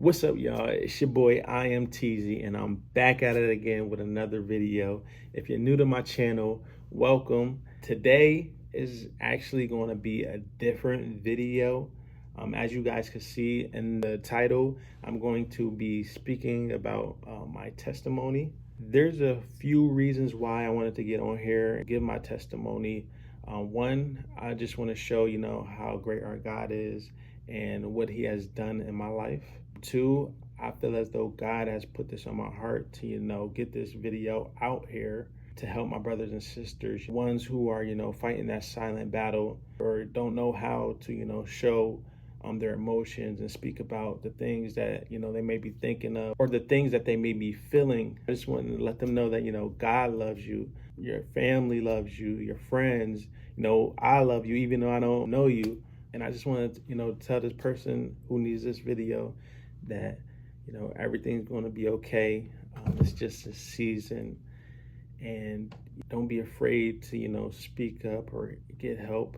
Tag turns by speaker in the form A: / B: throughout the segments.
A: What's up, y'all? It's your boy, I am TZ, and I'm back at it again with another video. If you're new to my channel, welcome. Today is actually going to be a different video. As you guys can see in the title, I'm going to be speaking about my testimony. There's a few reasons why I wanted to get on here and give my testimony. One, I just want to show, how great our God is and what he has done in my life. Two, I feel as though God has put this on my heart to, get this video out here to help my brothers and sisters, ones who are, fighting that silent battle or don't know how to, show their emotions and speak about the things that, they may be thinking of or the things that they may be feeling. I just want to let them know that, God loves you, your family loves you, your friends, I love you, even though I don't know you. And I just want to, tell this person who needs this video that, everything's going to be okay. It's just a season, and don't be afraid to, speak up or get help.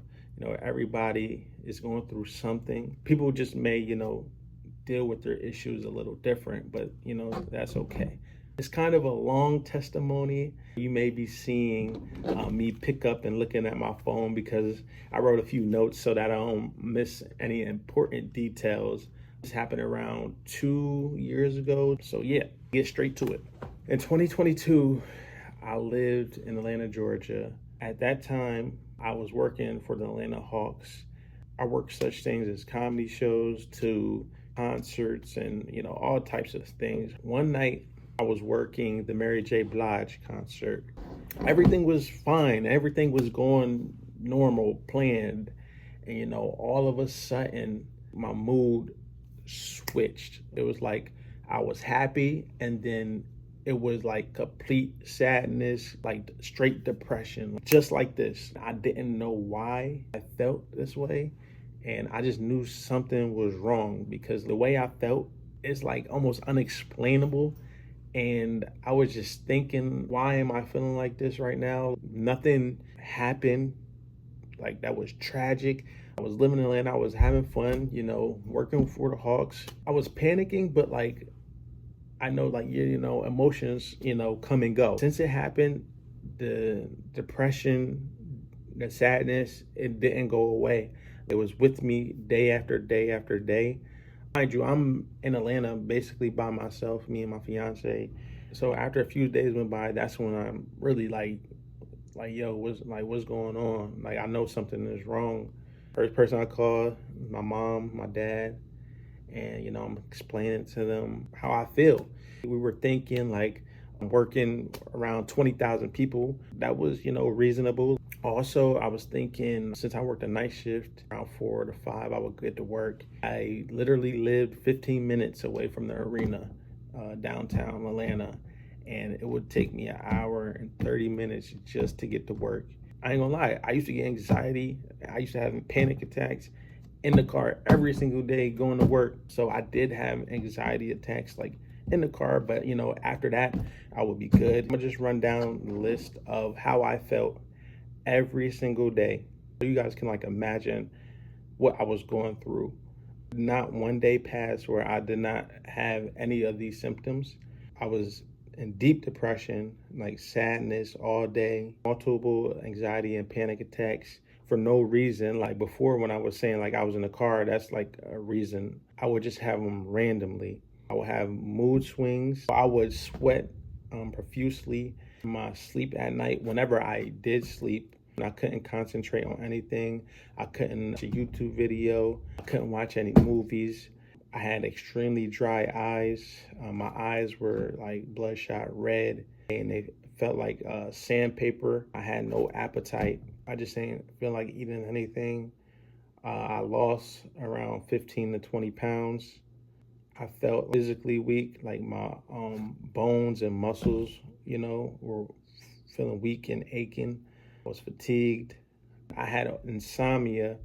A: Everybody is going through something. People just may, deal with their issues a little different, but, that's okay. It's kind of a long testimony. You may be seeing me pick up and looking at my phone because I wrote a few notes so that I don't miss any important details. This happened around 2 years ago. So yeah, get straight to it. In 2022, I lived in Atlanta, Georgia. At that time, I was working for the Atlanta Hawks. I worked such things as comedy shows to concerts and, all types of things. One night, I was working the Mary J. Blige concert. Everything was fine. Everything was going normal, planned. And, all of a sudden, my mood switched. It was like I was happy, and then it was like complete sadness, like straight depression, just like this. I didn't know why I felt this way, and I just knew something was wrong because the way I felt is like almost unexplainable. And I was just thinking, why am I feeling like this right now? Nothing happened like that was tragic. I was living in Atlanta. I was having fun, working for the Hawks. I was panicking, but I know emotions, come and go. Since it happened, the depression, the sadness, it didn't go away. It was with me day after day after day. Mind you, I'm in Atlanta basically by myself, me and my fiance. So after a few days went by, that's when I'm really like, yo, what's going on? Like, I know something is wrong. First person I called, my mom, my dad, and, I'm explaining to them how I feel. We were thinking I'm working around 20,000 people. That was, reasonable. Also, I was thinking, since I worked a night shift, around 4 to 5, I would get to work. I literally lived 15 minutes away from the arena, downtown Atlanta, and it would take me an hour and 30 minutes just to get to work. I ain't gonna lie, I used to get anxiety. I used to have panic attacks in the car every single day going to work. So I did have anxiety attacks in the car, but after that, I would be good. I'm gonna just run down the list of how I felt every single day, so you guys can imagine what I was going through. Not one day passed where I did not have any of these symptoms. I was in deep depression, sadness all day, multiple anxiety and panic attacks for no reason. Like before, when I was saying I was in the car, that's a reason. I would just have them randomly. I would have mood swings. I would sweat profusely. My sleep at night, whenever I did sleep, I couldn't concentrate on anything. I couldn't watch a YouTube video. I couldn't watch any movies. I had extremely dry eyes. My eyes were bloodshot red, and they felt like sandpaper. I had no appetite. I just didn't feel like eating anything. I lost around 15 to 20 pounds. I felt physically weak, like my bones and muscles, were feeling weak and aching. I was fatigued. I had insomnia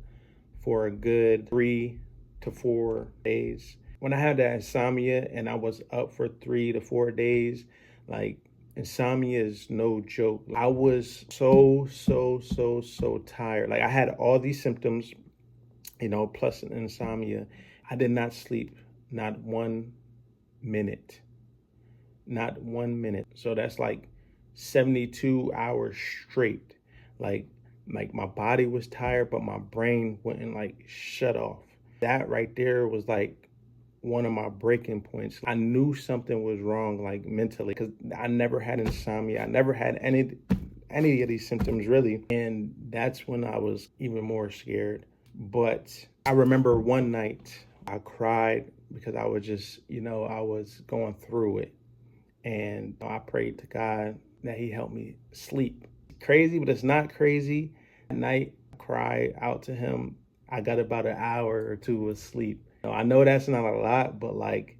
A: for a good 3 to 4 days. When I had that insomnia and I was up for 3 to 4 days, insomnia is no joke. I was so tired. I had all these symptoms, plus insomnia. I did not sleep not 1 minute. Not 1 minute. So that's like 72 hours straight. Like my body was tired, but my brain wouldn't like shut off. That right there was like one of my breaking points. I knew something was wrong, like mentally, because I never had insomnia. I never had any of these symptoms really. And that's when I was even more scared. But I remember one night I cried because I was just, I was going through it. And I prayed to God that he helped me sleep. Crazy, but it's not crazy. At night, I cried out to him. I got about an hour or two of sleep. I know that's not a lot, but like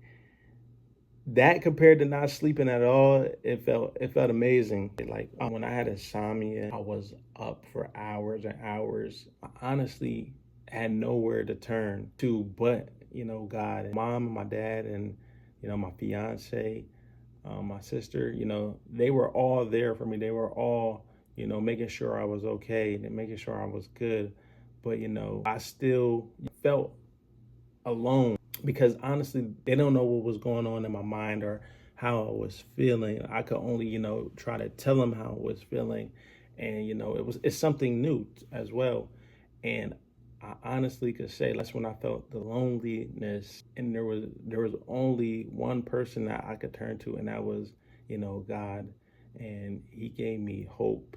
A: that compared to not sleeping at all, it felt amazing. Like when I had insomnia, I was up for hours and hours. I honestly had nowhere to turn to but, God. And mom and my dad and, my fiance, my sister, they were all there for me. They were all, making sure I was okay and making sure I was good. But, I still felt alone because honestly, they don't know what was going on in my mind or how I was feeling. I could only, try to tell them how I was feeling. And, it's something new as well. And I honestly could say that's when I felt the loneliness, and there was only one person that I could turn to, and that was, God, and He gave me hope,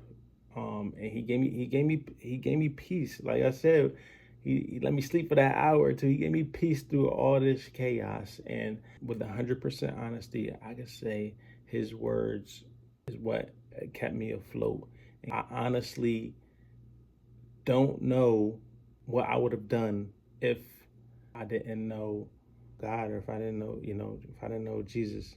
A: and He gave me peace. Like I said, He let me sleep for that hour or two. He gave me peace through all this chaos, and with 100% honesty, I could say His words is what kept me afloat. And I honestly don't know what I would have done if I didn't know God, or if I didn't know, if I didn't know Jesus.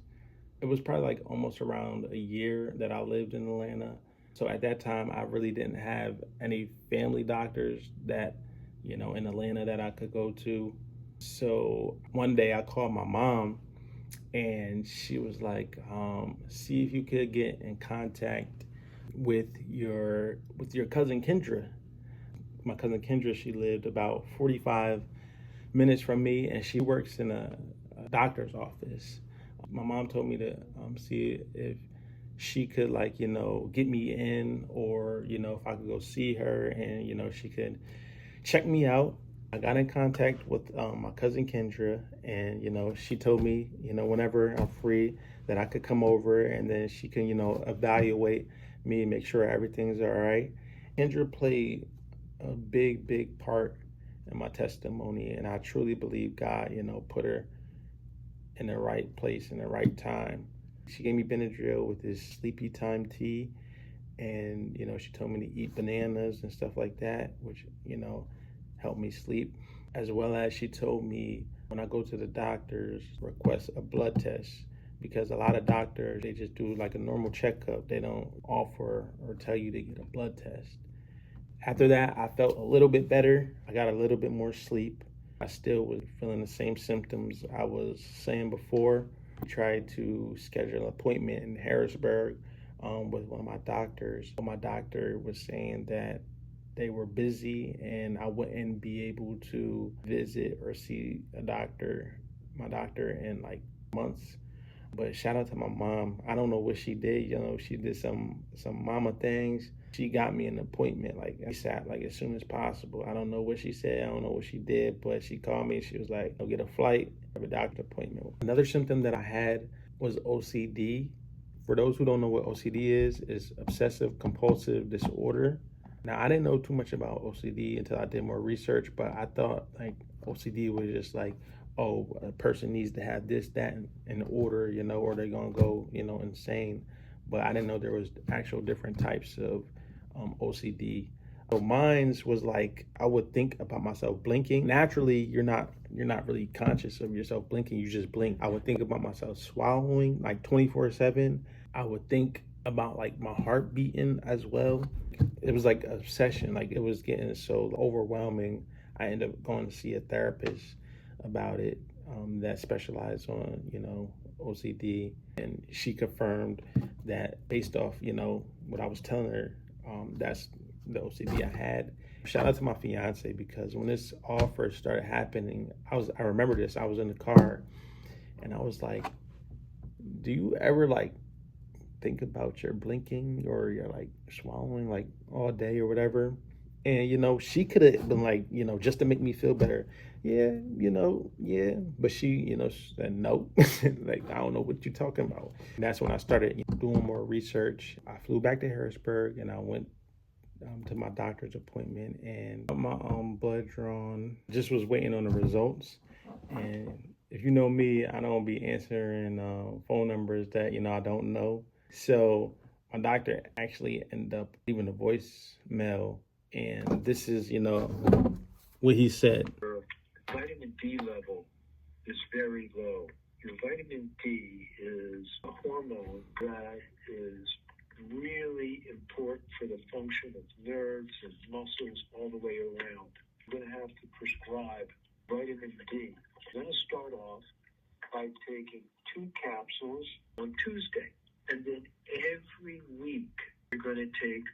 A: It was probably like almost around a year that I lived in Atlanta. So at that time, I really didn't have any family doctors that, in Atlanta that I could go to. So one day I called my mom and she was like, see if you could get in contact with your cousin Kendra. My cousin Kendra, she lived about 45 minutes from me, and she works in a doctor's office. My mom told me to see if she could get me in, or if I could go see her, and she could check me out. I got in contact with my cousin Kendra, and she told me whenever I'm free that I could come over, and then she can evaluate me, make sure everything's all right. Kendra played a big part in my testimony, and I truly believe God put her in the right place in the right time. She gave me Benadryl with this sleepy time tea, and she told me to eat bananas and stuff like that, which helped me sleep. As well as she told me when I go to the doctors, request a blood test, because a lot of doctors, they just do like a normal checkup. They don't offer or tell you to get a blood test. After that, I felt a little bit better. I got a little bit more sleep. I still was feeling the same symptoms I was saying before. I tried to schedule an appointment in Harrisburg with one of my doctors. My doctor was saying that they were busy and I wouldn't be able to visit or see my doctor in like months. But shout out to my mom. I don't know what she did. She did some mama things. She got me an appointment like ASAP, like as soon as possible. I don't know what she said. I don't know what she did, but she called me. She was like, "I'll get a flight, have a doctor appointment." Another symptom that I had was OCD. For those who don't know what OCD is obsessive compulsive disorder. Now, I didn't know too much about OCD until I did more research, but I thought like OCD was just like, oh, a person needs to have this, that in order, or they're gonna go, insane. But I didn't know there was actual different types of OCD. So mine's was like, I would think about myself blinking. Naturally, you're not really conscious of yourself blinking. You just blink. I would think about myself swallowing like 24/7. I would think about like my heart beating as well. It was like an obsession. Like it was getting so overwhelming. I ended up going to see a therapist about it that specialized on OCD, and she confirmed that based off what I was telling her, that's the OCD I had. Shout out to my fiance, because when this all first started happening, I remember this. I was in the car and I was like, do you ever like think about your blinking or your like swallowing like all day or whatever? And she could have been like, just to make me feel better. Yeah, yeah. But she, she said no. Like, I don't know what you're talking about. And that's when I started doing more research. I flew back to Harrisburg and I went to my doctor's appointment and got my blood drawn. Just was waiting on the results. And if you know me, I don't be answering phone numbers that I don't know. So my doctor actually ended up leaving a voicemail, and this is what he said.
B: Your vitamin D level is very low. Your vitamin D is a hormone that is really important for the function of nerves and muscles all the way around. You're going to have to prescribe vitamin D. You're going to start off by taking 2 capsules on Tuesday. And then every week, you're going to take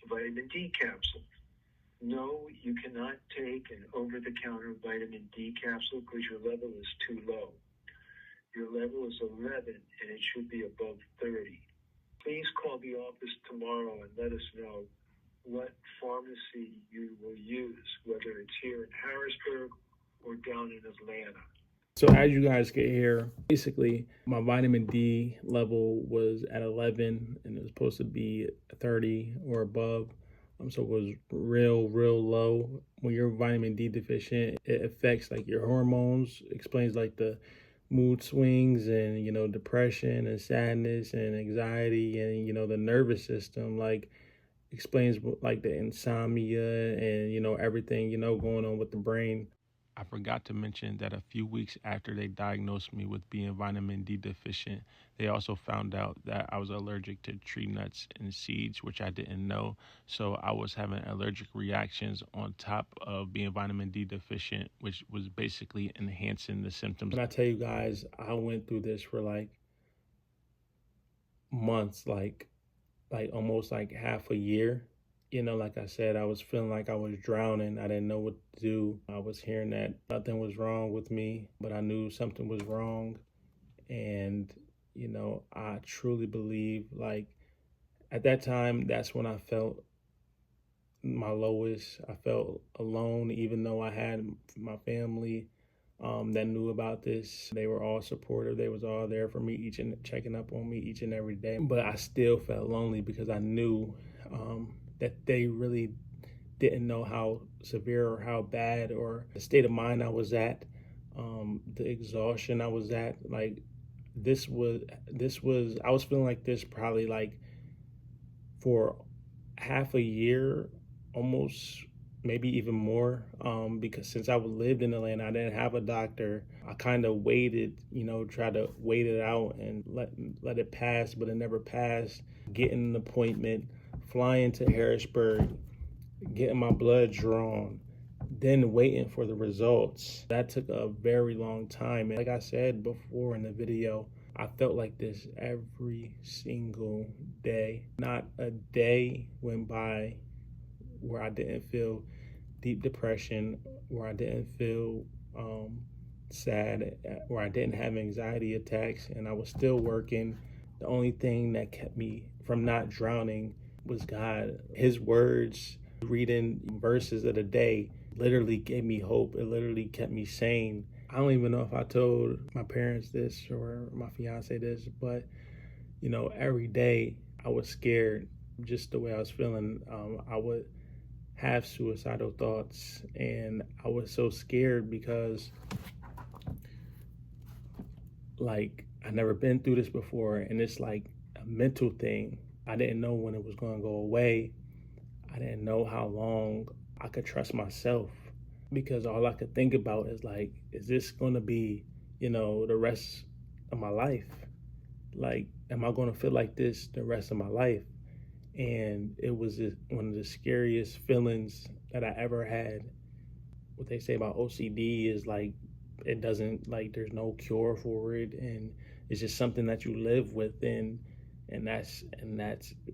B: a vitamin D capsule. No, you cannot take an over-the-counter vitamin D capsule because your level is too low. Your level is 11 and it should be above 30. Please call the office tomorrow and let us know what pharmacy you will use, whether it's here in Harrisburg or down in Atlanta.
A: So as you guys can hear, basically my vitamin D level was at 11 and it was supposed to be 30 or above. So it was real low. When you're vitamin D deficient, it affects like your hormones, explains like the mood swings and depression and sadness and anxiety and the nervous system, like explains like the insomnia and everything going on with the brain. I forgot to mention that a few weeks after they diagnosed me with being vitamin D deficient, they also found out that I was allergic to tree nuts and seeds, which I didn't know. So I was having allergic reactions on top of being vitamin D deficient, which was basically enhancing the symptoms. And I tell you guys, I went through this for like months, like almost like half a year. Like I said, I was feeling like I was drowning. I didn't know what to do. I was hearing that nothing was wrong with me, but I knew something was wrong. And, I truly believe, like, at that time, that's when I felt my lowest. I felt alone, even though I had my family that knew about this. They were all supportive. They was all there for me, checking up on me each and every day. But I still felt lonely because I knew that they really didn't know how severe or how bad or the state of mind I was at, the exhaustion I was at. Like this was I was feeling like this probably like for half a year, almost, maybe even more, because since I lived in Atlanta, I didn't have a doctor. I kind of waited, try to wait it out and let it pass, but it never passed. Getting an appointment, flying to Harrisburg, getting my blood drawn, then waiting for the results. That took a very long time. And like I said before in the video, I felt like this every single day. Not a day went by where I didn't feel deep depression, where I didn't feel sad, where I didn't have anxiety attacks, and I was still working. The only thing that kept me from not drowning was God. His words, reading verses of the day, literally gave me hope. It literally kept me sane. I don't even know if I told my parents this or my fiance this, but every day I was scared, just the way I was feeling. I would have suicidal thoughts, and I was so scared because like I never been through this before, and it's like a mental thing. I didn't know when it was going to go away. I didn't know how long I could trust myself, because all I could think about is like, is this going to be, the rest of my life? Like, am I going to feel like this the rest of my life? And it was one of the scariest feelings that I ever had. What they say about OCD is like, it doesn't, like, there's no cure for it, and it's just something that you live with, and that's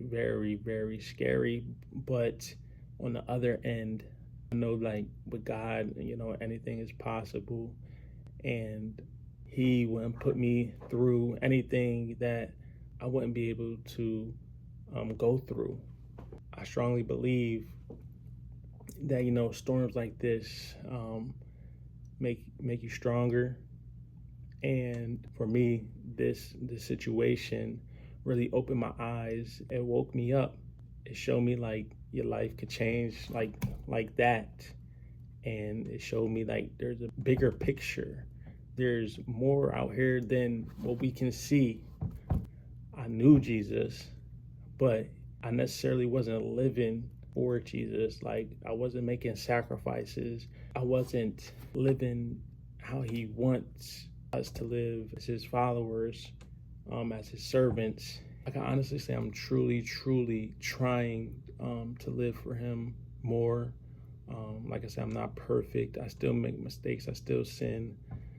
A: very scary. But on the other end. I know, like, with God, anything is possible, and He wouldn't put me through anything that I wouldn't be able to go through. I strongly believe that storms like this make you stronger. And for me, this situation really opened my eyes. It woke me up. It showed me like your life could change like that. And it showed me like there's a bigger picture. There's more out here than what we can see. I knew Jesus, but I necessarily wasn't living for Jesus. Like, I wasn't making sacrifices. I wasn't living how He wants us to live as His followers, as His servants. I can honestly say I'm truly trying to live for Him more. Like I said, I'm not perfect. I still make mistakes. I still sin.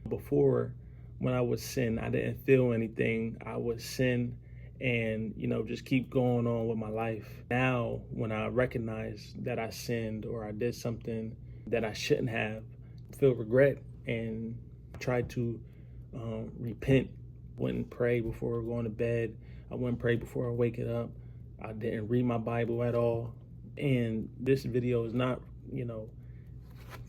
A: Before, when I would sin, I didn't feel anything. I would sin and just keep going on with my life. Now, when I recognize that I sinned or I did something that I shouldn't have, I feel regret and try to repent. Wouldn't pray before going to bed. I wouldn't pray before I wake it up. I didn't read my Bible at all. And this video is not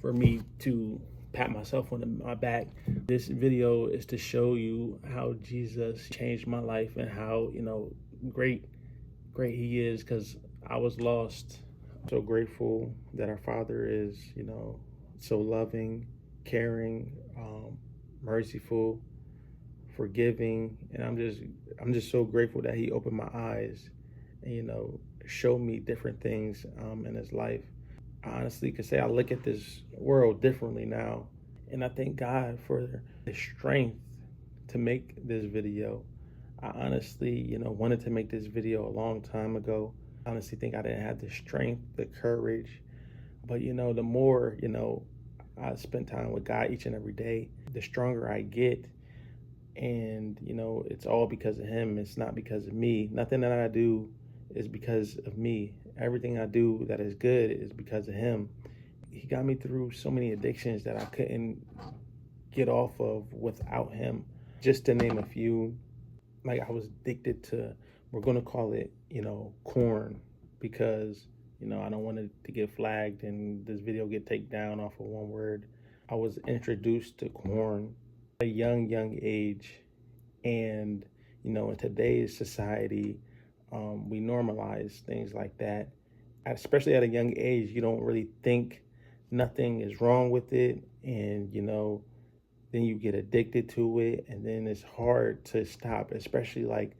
A: for me to pat myself on my back. This video is to show you how Jesus changed my life and how great He is, because I was lost. I'm so grateful that our Father is so loving, caring, merciful, forgiving, and I'm just so grateful that He opened my eyes and showed me different things in His life. I honestly could say I look at this world differently now, and I thank God for the strength to make this video. I honestly, wanted to make this video a long time ago. I honestly think I didn't have the strength, the courage, but the more, I spend time with God each and every day, the stronger I get. And, it's all because of Him. It's not because of me. Nothing that I do is because of me. Everything I do that is good is because of Him. He got me through so many addictions that I couldn't get off of without Him. Just to name a few, like I was addicted to, we're going to call it, corn, because, I don't want it to get flagged and this video get taken down off of one word. I was introduced to corn at a young age. And, in today's society, we normalize things like that. Especially at a young age, you don't really think nothing is wrong with it. And, then you get addicted to it. And then it's hard to stop, especially like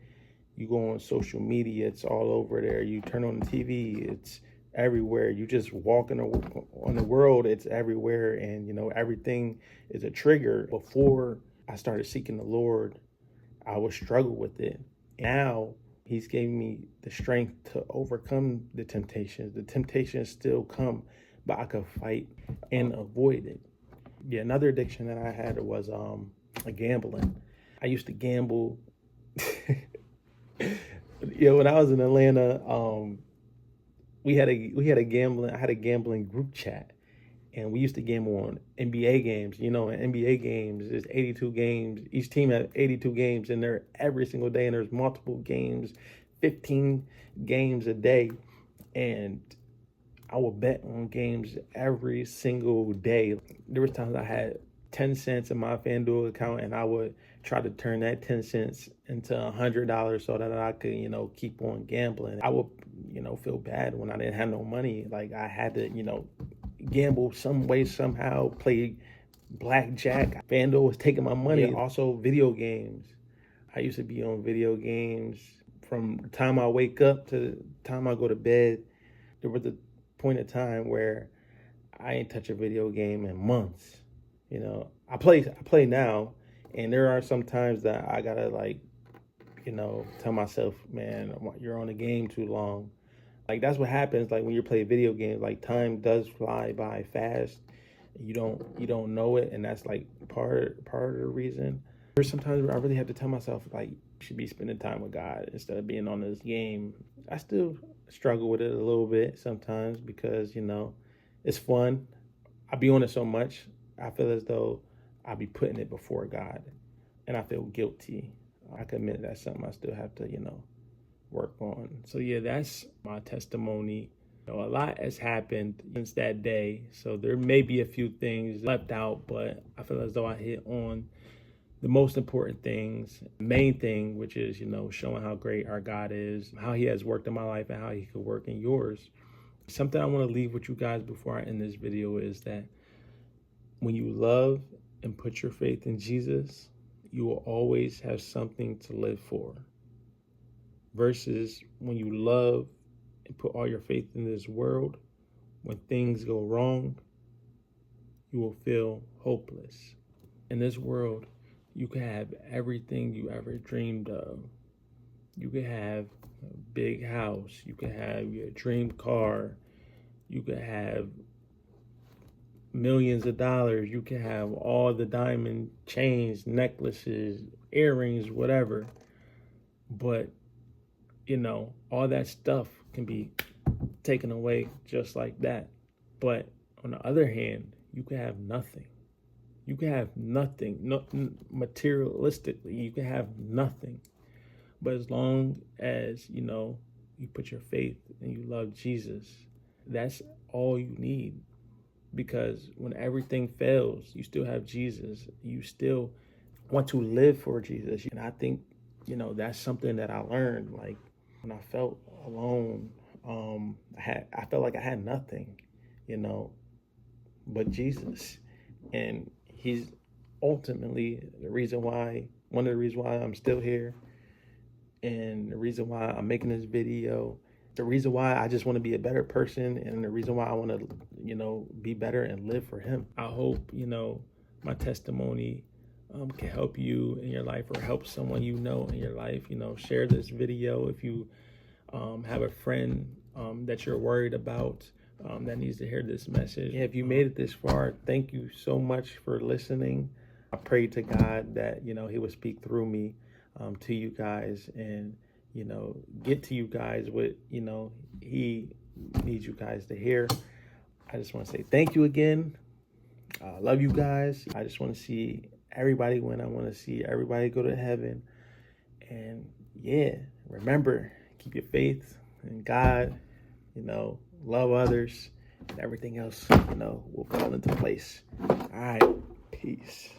A: you go on social media, it's all over there. You turn on the TV, it's everywhere. You just walk on the world, it's everywhere. And, everything is a trigger. Before I started seeking the Lord, I would struggle with it. Now, He's giving me the strength to overcome the temptations. The temptations still come, but I could fight and avoid it. Yeah, another addiction that I had was gambling. I used to gamble. When I was in Atlanta, I had a gambling group chat. And we used to gamble on NBA games. In NBA games, there's 82 games. Each team had 82 games in there every single day. And there's multiple games, 15 games a day. And I would bet on games every single day. There was times I had 10 cents in my FanDuel account, and I would try to turn that 10 cents into $100 so that I could, keep on gambling. I would, feel bad when I didn't have no money. Like, I had to, gamble some way, somehow, play blackjack. FanDuel was taking my money. Yeah. Also, video games. I used to be on video games from the time I wake up to the time I go to bed. There was a point in time where I ain't touch a video game in months. I play now, and there are some times that I gotta tell myself, man, you're on the game too long. Like, that's what happens, like, when you play video games. Like, time does fly by fast. You don't know it, and that's like part of the reason. There's sometimes where I really have to tell myself, like, you should be spending time with God instead of being on this game. I still struggle with it a little bit sometimes because, it's fun. I be on it so much, I feel as though I be putting it before God, and I feel guilty. I can admit that's something I still have to, work on. So yeah, that's my testimony. A lot has happened since that day, so there may be a few things left out, but I feel as though I hit on the most important things, main thing, which is, showing how great our God is, how he has worked in my life and how he could work in yours. Something I want to leave with you guys before I end this video is that when you love and put your faith in Jesus, you will always have something to live for. Versus when you love and put all your faith in this world, when things go wrong, you will feel hopeless. In this world, you can have everything you ever dreamed of. You can have a big house. You can have your dream car. You can have millions of dollars. You can have all the diamond chains, necklaces, earrings, whatever. But, all that stuff can be taken away just like that. But on the other hand, you can have nothing. You can have nothing, no, materialistically, you can have nothing. But as long as, you put your faith and you love Jesus, that's all you need. Because when everything fails, you still have Jesus. You still want to live for Jesus. And I think, that's something that I learned. Like when I felt alone, I felt like I had nothing, but Jesus. And he's ultimately one of the reasons why I'm still here, and the reason why I'm making this video, the reason why I just want to be a better person, and the reason why I want to, be better and live for him. I hope, my testimony can help you in your life or help someone in your life. Share this video if you have a friend that you're worried about that needs to hear this message. If you made it this far, thank you so much for listening. I pray to God that, he would speak through me to you guys and, get to you guys what, he needs you guys to hear. I just want to say thank you again. I love you guys. I just want to see everybody win. I want to see everybody go to heaven. And yeah, remember, keep your faith in God, love others, and everything else, will fall into place. All right, peace.